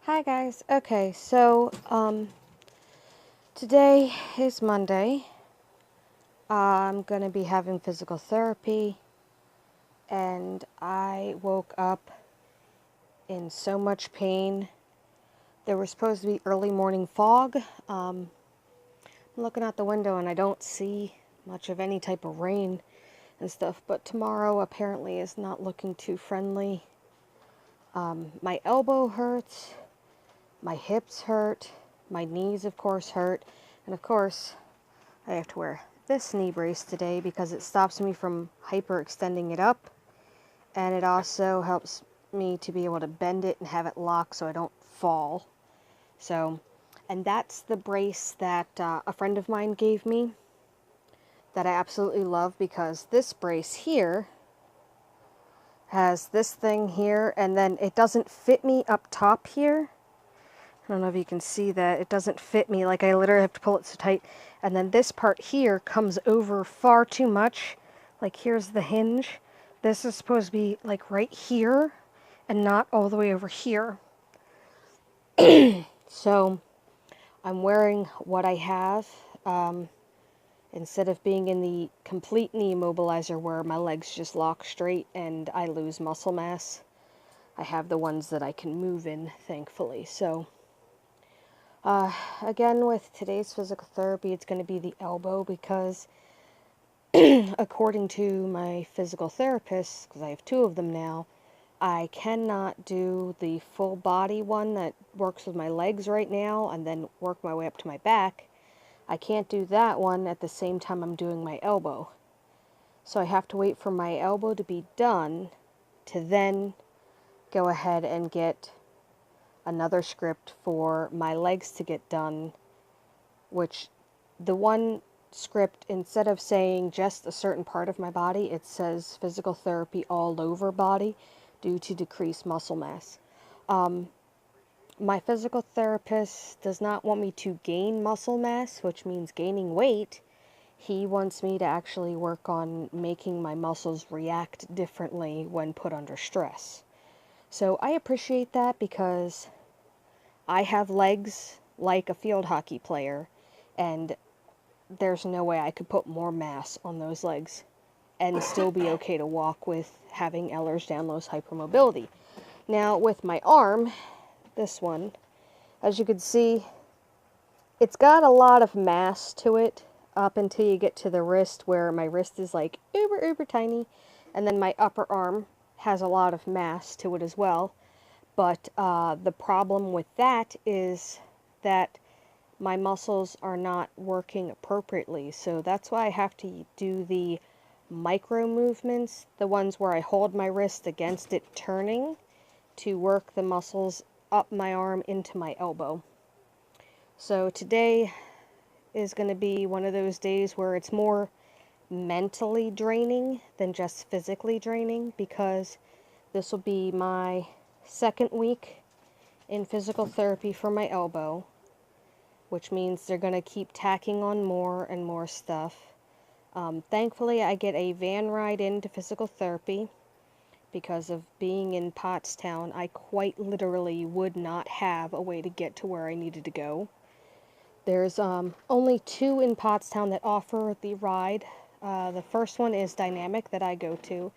Hi guys. Okay, so today is Monday. I'm gonna be having physical therapy, and I woke up in so much pain. There was supposed to be early morning fog. I'm looking out the window and I don't see much of any type of rain and stuff, but tomorrow apparently is not looking too friendly. My elbow hurts, my hips hurt, my knees of course hurt, and of course I have to wear this knee brace today because it stops me from hyperextending it up, and it also helps me to be able to bend it and have it locked so I don't fall. So, and that's the brace that a friend of mine gave me that I absolutely love, because this brace here has this thing here, and then it doesn't fit me up top here. I don't know if you can see that. It doesn't fit me. Like, I literally have to pull it so tight. And then this part here comes over far too much. Like, here's the hinge. This is supposed to be, like, right here and not all the way over here. So, I'm wearing what I have. Instead of being in the complete knee immobilizer where my legs just lock straight and I lose muscle mass, I have the ones that I can move in, thankfully. So, again, with today's physical therapy, it's going to be the elbow because according to my physical therapist, because I have two of them now, I cannot do the full body one that works with my legs right now and then work my way up to my back. I can't do that one at the same time I'm doing my elbow. So I have to wait for my elbow to be done to then go ahead and get another script for my legs to get done, which the one script, instead of saying just a certain part of my body, it says physical therapy all over body due to decreased muscle mass. My physical therapist does not want me to gain muscle mass, which means gaining weight. He wants me to actually work on making my muscles react differently when put under stress. So I appreciate that because I have legs like a field hockey player, and there's no way I could put more mass on those legs and still be okay to walk with having Ehlers-danlos hypermobility. Now, with my arm, this one, as you can see, it's got a lot of mass to it up until you get to the wrist, where my wrist is like uber tiny, and then my upper arm has a lot of mass to it as well. But the problem with that is that my muscles are not working appropriately, so that's why I have to do the micro movements, the ones where I hold my wrist against it turning to work the muscles up my arm into my elbow. So today is going to be one of those days where it's more mentally draining than just physically draining, because this will be my second week in physical therapy for my elbow, which means they're going to keep tacking on more and more stuff. Thankfully, I get a van ride into physical therapy. Because of being in Pottstown, I quite literally would not have a way to get to where I needed to go. There's only two in Pottstown that offer the ride. The first one is Dynamic that I go to,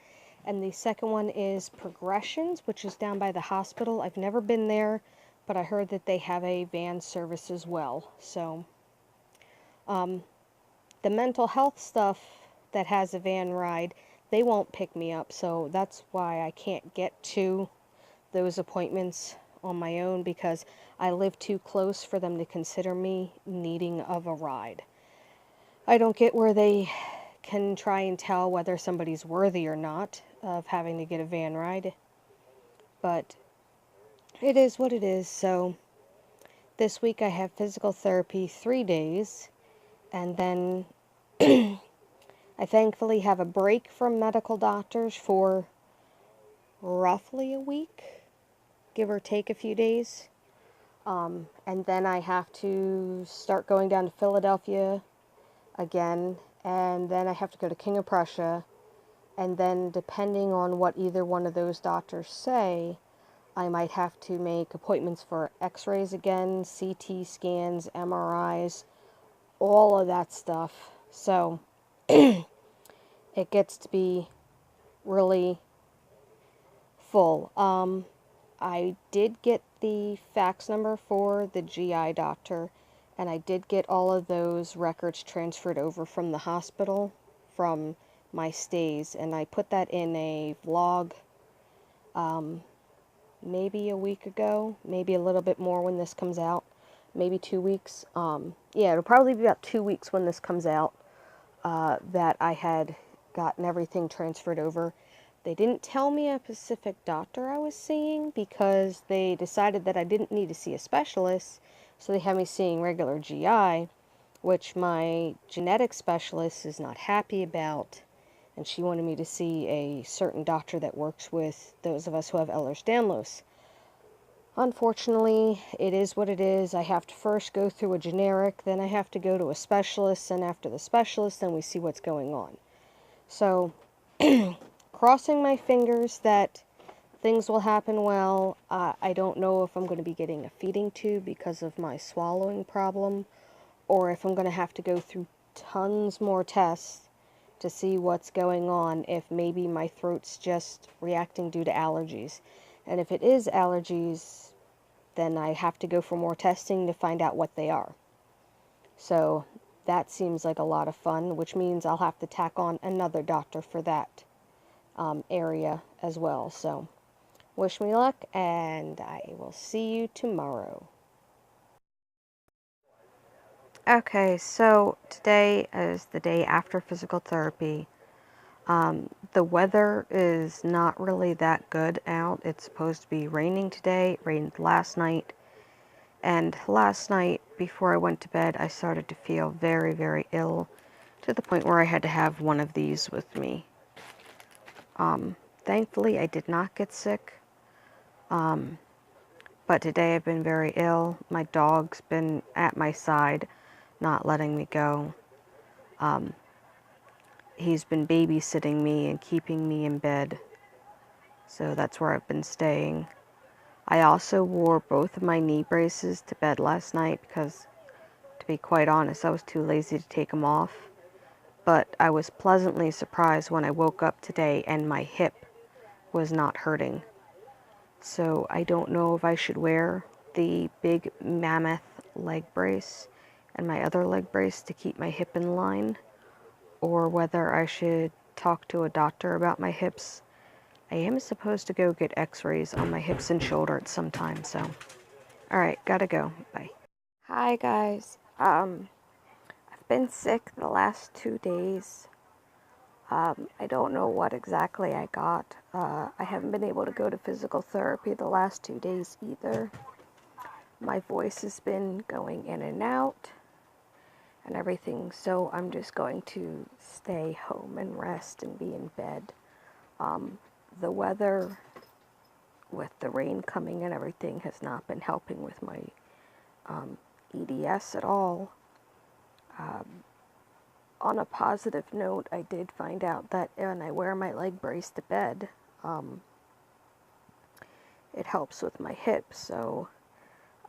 and the second one is Progressions, which is down by the hospital. I've never been there, but I heard that they have a van service as well. So, the mental health stuff that has a van ride, they won't pick me up, so that's why I can't get to those appointments on my own, because I live too close for them to consider me needing of a ride. I don't get where they can try and tell whether somebody's worthy or not of having to get a van ride, but it is what it is. So this week I have physical therapy 3 days, and then I thankfully have a break from medical doctors for roughly a week, give or take a few days. And then I have to start going down to Philadelphia again, and then I have to go to King of Prussia, and then depending on what either one of those doctors say, I might have to make appointments for x-rays again, CT scans, MRIs, all of that stuff. So it gets to be really full. I did get the fax number for the GI doctor, and I did get all of those records transferred over from the hospital from my stays, and I put that in a vlog maybe a week ago, maybe a little bit more when this comes out, maybe 2 weeks. Yeah, it'll probably be about 2 weeks when this comes out, that I had gotten everything transferred over. They didn't tell me a specific doctor I was seeing because they decided that I didn't need to see a specialist, so they had me seeing regular GI, which my genetic specialist is not happy about, and she wanted me to see a certain doctor that works with those of us who have Ehlers-danlos. Unfortunately, it is what it is. I have to first go through a generic, then I have to go to a specialist, and after the specialist, then we see what's going on. So, crossing my fingers that things will happen well. I don't know if I'm going to be getting a feeding tube because of my swallowing problem, or if I'm going to have to go through tons more tests to see what's going on, if maybe my throat's just reacting due to allergies. And if it is allergies, then I have to go for more testing to find out what they are. So that seems like a lot of fun, which means I'll have to tack on another doctor for that area as well. So wish me luck, and I will see you tomorrow. Okay, so today is the day after physical therapy. The weather is not really that good out. It's supposed to be raining today. It rained last night. And last night, before I went to bed, I started to feel very, very ill, to the point where I had to have one of these with me. Thankfully, I did not get sick. But today I've been very ill. My dog's been at my side, not letting me go. He's been babysitting me and keeping me in bed. So that's where I've been staying. I also wore both of my knee braces to bed last night because, to be quite honest, I was too lazy to take them off. But I was pleasantly surprised when I woke up today and my hip was not hurting. So I don't know if I should wear the big mammoth leg brace and my other leg brace to keep my hip in line, or whether I should talk to a doctor about my hips. I am supposed to go get x-rays on my hips and shoulder at some time, so. Alright, gotta go. Bye. Hi guys. I've been sick the last 2 days. I don't know what exactly I got. I haven't been able to go to physical therapy the last 2 days either. My voice has been going in and out and everything, so I'm just going to stay home and rest and be in bed. The weather, with the rain coming and everything, has not been helping with my EDS at all. On a positive note, I did find out that when I wear my leg brace to bed, it helps with my hips, so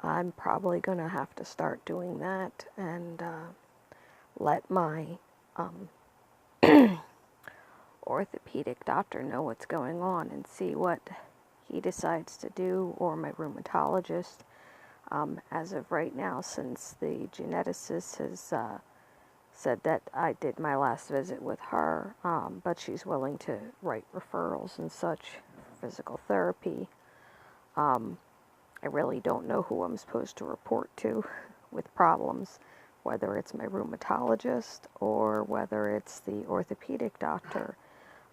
I'm probably going to have to start doing that and let my orthopedic doctor know what's going on and see what he decides to do, or my rheumatologist. As of right now, since the geneticist has said that I did my last visit with her, but she's willing to write referrals and such for physical therapy. I really don't know who I'm supposed to report to with problems, whether it's my rheumatologist or whether it's the orthopedic doctor.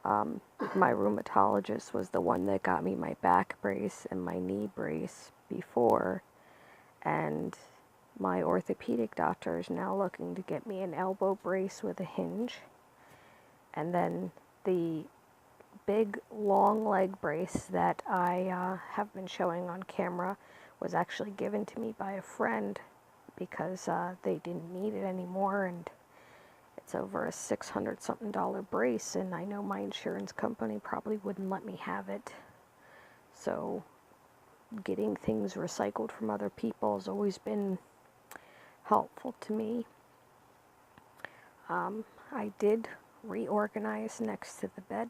My rheumatologist was the one that got me my back brace and my knee brace before, and my orthopedic doctor is now looking to get me an elbow brace with a hinge. And then the big long leg brace that I have been showing on camera was actually given to me by a friend because they didn't need it anymore, and it's over a $600-something brace, and I know my insurance company probably wouldn't let me have it. So getting things recycled from other people has always been helpful to me. I did reorganize next to the bed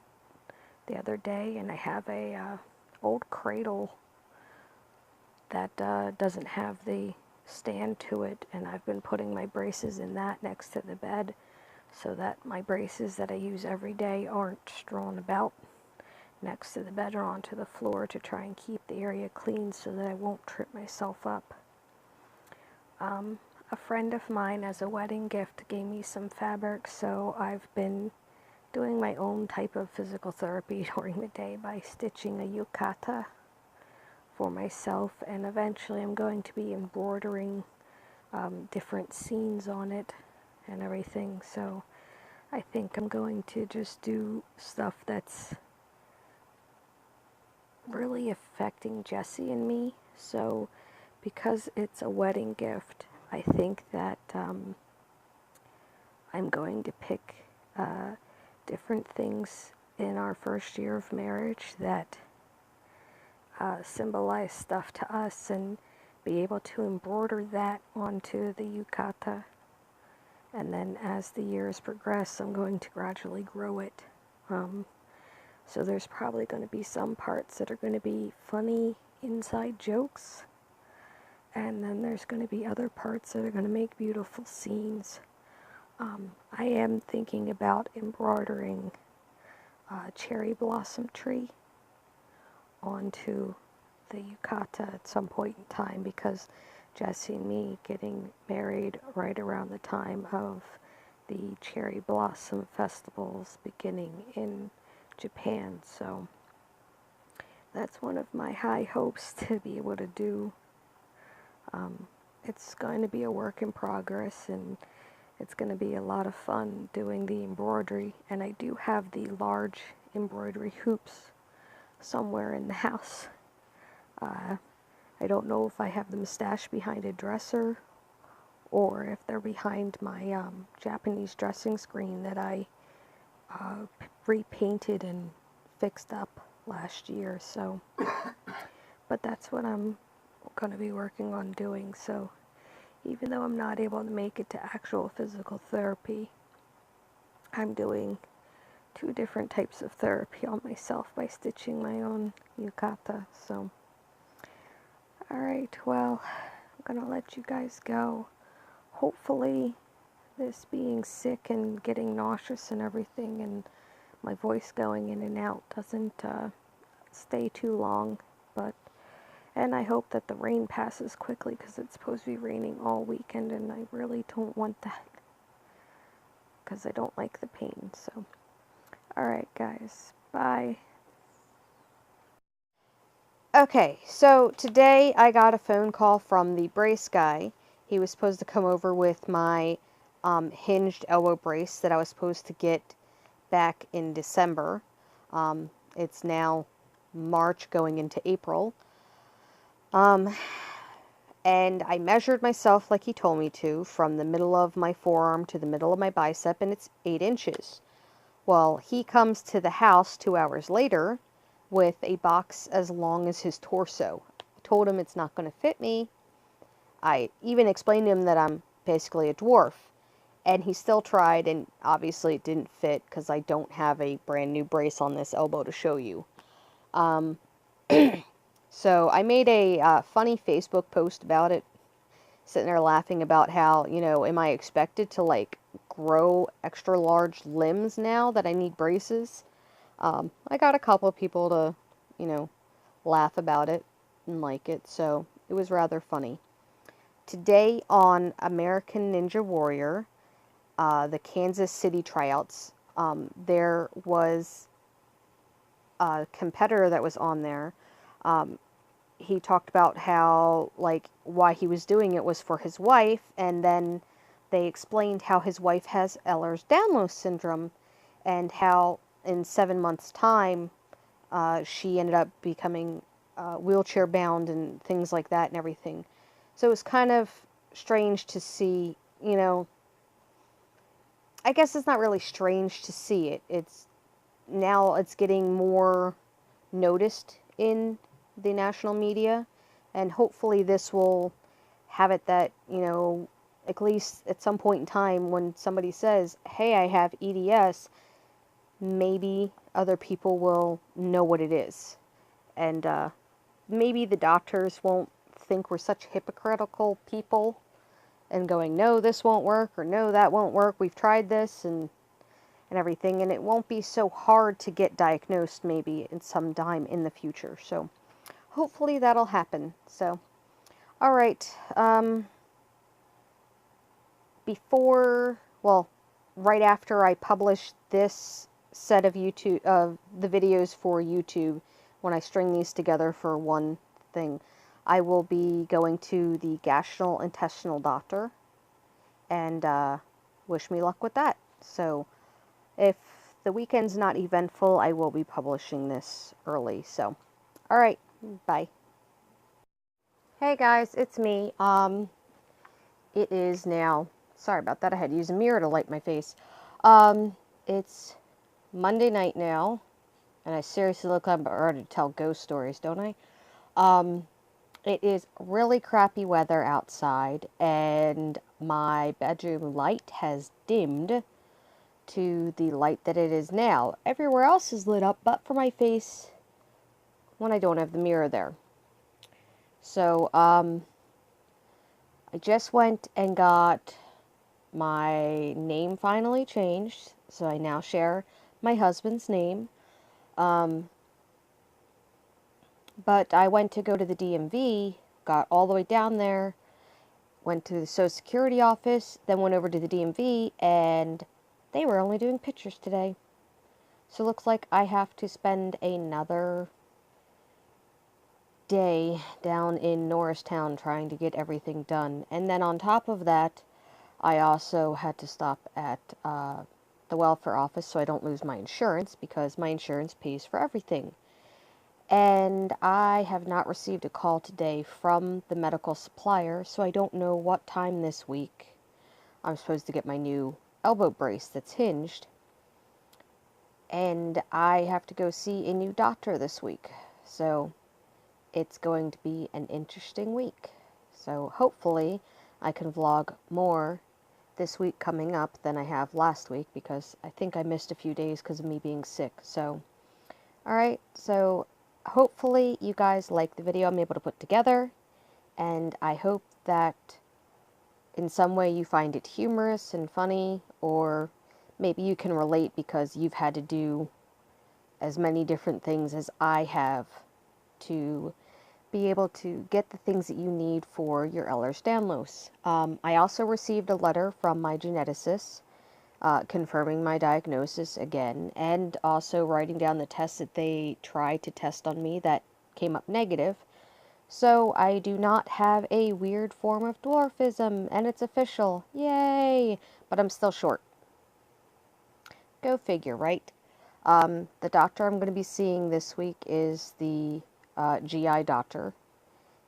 the other day, and I have a old cradle that doesn't have the stand to it, and I've been putting my braces in that next to the bed so that my braces that I use every day aren't strewn about next to the bed or onto the floor, to try and keep the area clean so that I won't trip myself up. A friend of mine, as a wedding gift, gave me some fabric, so I've been doing my own type of physical therapy during the day by stitching a yukata for myself, and eventually I'm going to be embroidering different scenes on it and everything. So I think I'm going to just do stuff that's really affecting Jessie and me. So because it's a wedding gift, I think that I'm going to pick different things in our first year of marriage that symbolize stuff to us, and be able to embroider that onto the yukata. And then as the years progress, I'm going to gradually grow it. So there's probably going to be some parts that are going to be funny inside jokes, and then there's going to be other parts that are going to make beautiful scenes. I am thinking about embroidering a cherry blossom tree onto the yukata at some point in time, because Jessie and me getting married right around the time of the cherry blossom festivals beginning in Japan. So that's one of my high hopes to be able to do. It's going to be a work in progress, and it's going to be a lot of fun doing the embroidery. And I do have the large embroidery hoops somewhere in the house. I don't know if I have them stashed behind a dresser or if they're behind my Japanese dressing screen that I repainted and fixed up last year. So, but that's what I'm going to be working on doing. So even though I'm not able to make it to actual physical therapy, I'm doing 2 different types of therapy on myself by stitching my own yukata. So, alright, well, I'm going to let you guys go. Hopefully this being sick and getting nauseous and everything, and my voice going in and out, doesn't stay too long. And I hope that the rain passes quickly, because it's supposed to be raining all weekend, and I really don't want that, because I don't like the pain. So, alright guys, bye. Okay, so today I got a phone call from the brace guy. He was supposed to come over with my hinged elbow brace that I was supposed to get back in December. It's now March going into April. And I measured myself like he told me to, from the middle of my forearm to the middle of my bicep, and it's 8 inches. Well, he comes to the house 2 hours later with a box as long as his torso. I told him it's not going to fit me. I even explained to him that I'm basically a dwarf, and he still tried, and obviously it didn't fit because I don't have a brand new brace on this elbow to show you. So I made a funny Facebook post about it, sitting there laughing about how, you know, am I expected to, like, grow extra large limbs now that I need braces? I got a couple of people to, you know, laugh about it and like it, so it was rather funny. Today on American Ninja Warrior, the Kansas City tryouts, there was a competitor that was on there. He talked about how, like, why he was doing it was for his wife, and then they explained how his wife has Ehlers-danlos syndrome, and how in 7 months' time, she ended up becoming wheelchair bound and things like that and everything. So it was kind of strange to see, you know, I guess it's not really strange to see it. Now it's getting more noticed in the national media, and hopefully this will have it that, you know, at least at some point in time when somebody says, hey, I have EDS, maybe other people will know what it is. And maybe the doctors won't think we're such hypocritical people and going, no, this won't work, or no, that won't work, we've tried this, and everything, and it won't be so hard to get diagnosed maybe in some time in the future. So hopefully that'll happen. So, all right, right after I publish this set of the videos for YouTube, when I string these together for one thing, I will be going to the gastrointestinal doctor, and wish me luck with that. So if the weekend's not eventful, I will be publishing this early. So, all right, bye. Hey guys, it's me. It is now, sorry about that, I had to use a mirror to light my face. It's Monday night now, and I seriously look like I'm ready to tell ghost stories, don't I? It is really crappy weather outside, and my bedroom light has dimmed to the light that it is now. Everywhere else is lit up, but for my face, when I don't have the mirror there. So, I just went and got my name finally changed, so I now share my husband's name. But I went to go to the DMV, got all the way down there, went to the Social Security office, then went over to the DMV, and they were only doing pictures today. So it looks like I have to spend another day down in Norristown trying to get everything done. And then on top of that, I also had to stop at the welfare office so I don't lose my insurance, because my insurance pays for everything. And I have not received a call today from the medical supplier, so I don't know what time this week I'm supposed to get my new elbow brace that's hinged. And I have to go see a new doctor this week. So it's going to be an interesting week. So hopefully I can vlog more this week coming up than I have last week, because I think I missed a few days because of me being sick. So, alright, so hopefully you guys like the video I'm able to put together, and I hope that in some way you find it humorous and funny, or maybe you can relate because you've had to do as many different things as I have to be able to get the things that you need for your Ehlers-danlos. I also received a letter from my geneticist confirming my diagnosis again, and also writing down the tests that they tried to test on me that came up negative. So I do not have a weird form of dwarfism, and it's official. Yay! But I'm still short. Go figure, right? The doctor I'm going to be seeing this week is the GI doctor,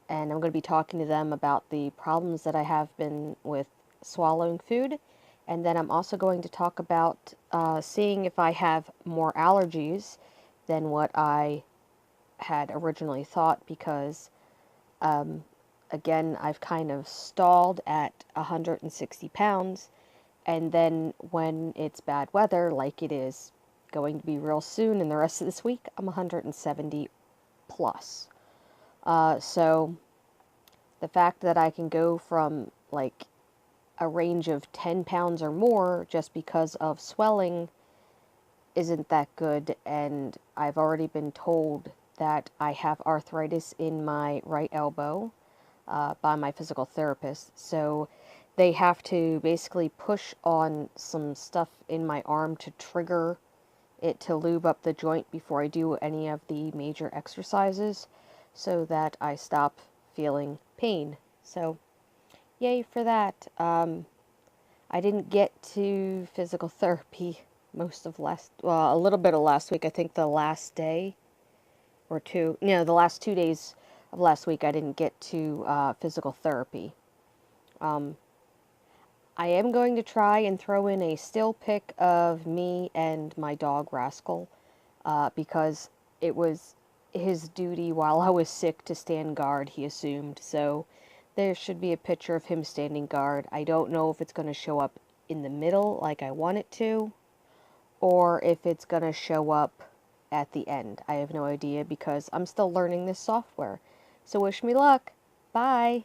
and I'm going to be talking to them about the problems that I have been with swallowing food. And then I'm also going to talk about seeing if I have more allergies than what I had originally thought, because again, I've kind of stalled at 160 pounds, and then when it's bad weather, like it is going to be real soon and the rest of this week, I'm 170 plus. So the fact that I can go from like a range of 10 pounds or more just because of swelling isn't that good, and I've already been told that I have arthritis in my right elbow by my physical therapist, so they have to basically push on some stuff in my arm to trigger it to lube up the joint before I do any of the major exercises, so that I stop feeling pain. So yay for that. I didn't get to physical therapy most of a little bit of last week. I think the last day or two, the last 2 days of last week I didn't get to physical therapy. I am going to try and throw in a still pic of me and my dog Rascal, because it was his duty while I was sick to stand guard, he assumed. So there should be a picture of him standing guard. I don't know if it's going to show up in the middle like I want it to, or if it's going to show up at the end. I have no idea because I'm still learning this software. So wish me luck. Bye.